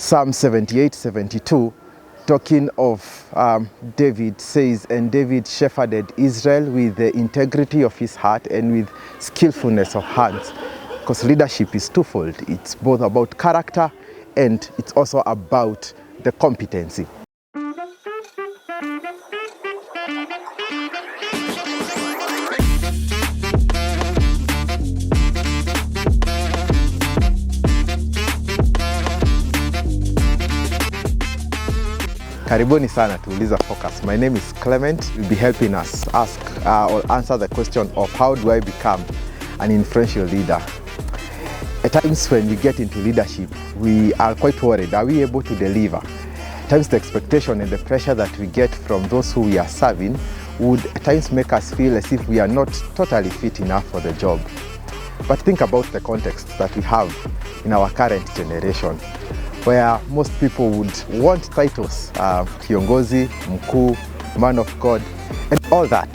Psalm 78:72, talking of David, says, "And David shepherded Israel with the integrity of his heart and with skillfulness of hands." Because leadership is twofold. It's both about character and it's also about the competency. Karibuni sana to Uliza Focus. My name is Clement. Will be helping us ask or answer the question of how do I become an influential leader. At times when we get into leadership, we are quite worried. Are we able to deliver? At times the expectation and the pressure that we get from those who we are serving would at times make us feel as if we are not totally fit enough for the job. But think about the context that we have in our current generation, where most people would want titles, kiongozi, mkuu, man of God, and all that.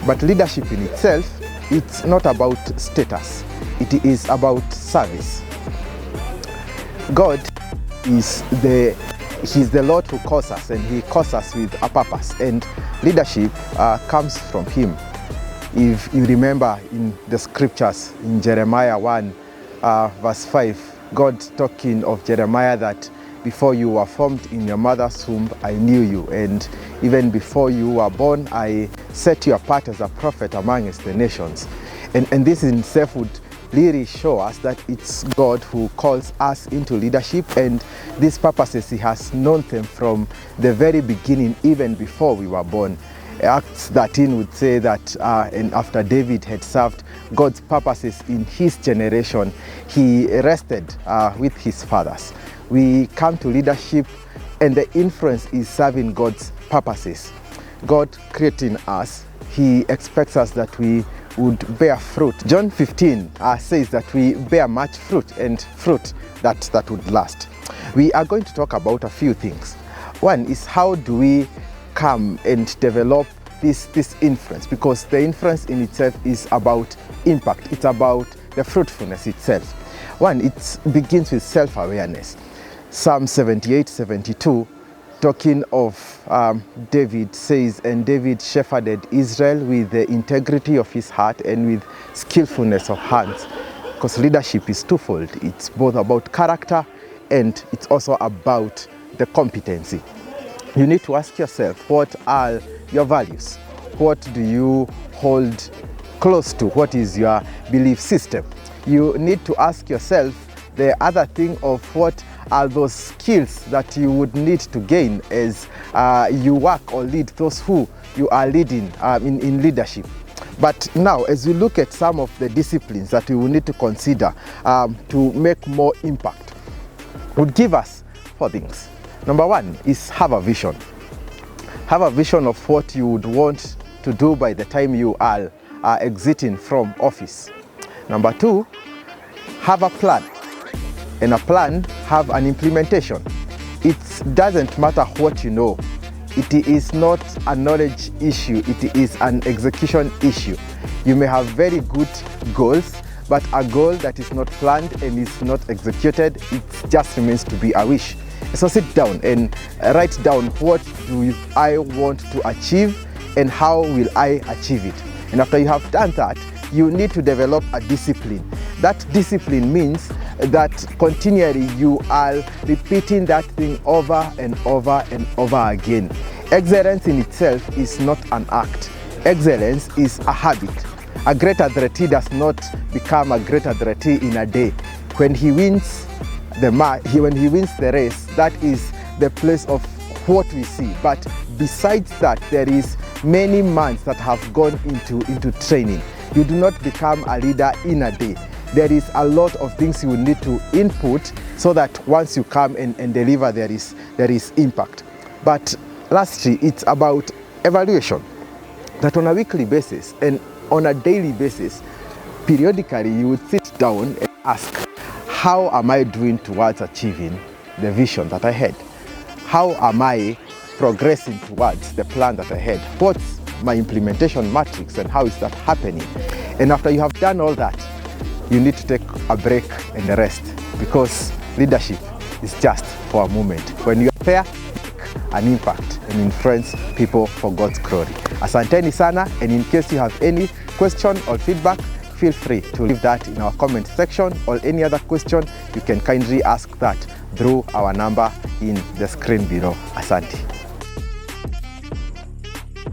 But leadership in itself, it's not about status. It is about service. God is He's the Lord who calls us, and He calls us with a purpose. And leadership comes from Him. If you remember in the scriptures, in Jeremiah 1, verse 5, God talking of Jeremiah that before you were formed in your mother's womb, I knew you. And even before you were born, I set you apart as a prophet amongst the nations. And this in itself would really show us that it's God who calls us into leadership, and these purposes He has known them from the very beginning, even before we were born. Acts 13 would say that and after David had served God's purposes in his generation, he rested with his fathers. We come to leadership and the influence is serving God's purposes. God creating us, He expects us that we would bear fruit. John 15 says that we bear much fruit, and fruit that would last. We are going to talk about a few things. One is, how do we come and develop this influence? Because the influence in itself is about impact. It's about the fruitfulness itself. One, it begins with self-awareness. Psalm 78:72, talking of David, says, "And David shepherded Israel with the integrity of his heart and with skillfulness of hands." Because leadership is twofold. It's both about character and it's also about the competency. You need to ask yourself, what are your values? What do you hold close to? What is your belief system? You need to ask yourself the other thing of what are those skills that you would need to gain as you work or lead those who you are leading in leadership. But now, as we look at some of the disciplines that we will need to consider to make more impact, would give us four things. Number one is have a vision. Have a vision of what you would want to do by the time you are exiting from office. Number two, have a plan. And a plan, have an implementation. It doesn't matter what you know. It is not a knowledge issue, it is an execution issue. You may have very good goals, but a goal that is not planned and is not executed, it just remains to be a wish. So sit down and write down, what do I want to achieve and how will I achieve it? And after you have done that, you need to develop a discipline. That discipline means that continually you are repeating that thing over and over and over again. Excellence in itself is not an act. Excellence is a habit. A great athlete does not become a great athlete in a day. When he wins the race, that is the place of what we see. But besides that, there is many months that have gone into training. You do not become a leader in a day. There is a lot of things you will need to input so that once you come and deliver, there is impact. But lastly, it's about evaluation. That on a weekly basis and on a daily basis, periodically you would sit down and ask, how am I doing towards achieving the vision that I had? How am I progressing towards the plan that I had? What's my implementation matrix and how is that happening? And after you have done all that, you need to take a break and a rest, because leadership is just for a moment. When you are there, make an impact and influence people for God's glory. Asanteni sana, and in case you have any question or feedback, feel free to leave that in our comment section, or any other question, you can kindly ask that through our number in the screen below. Asante.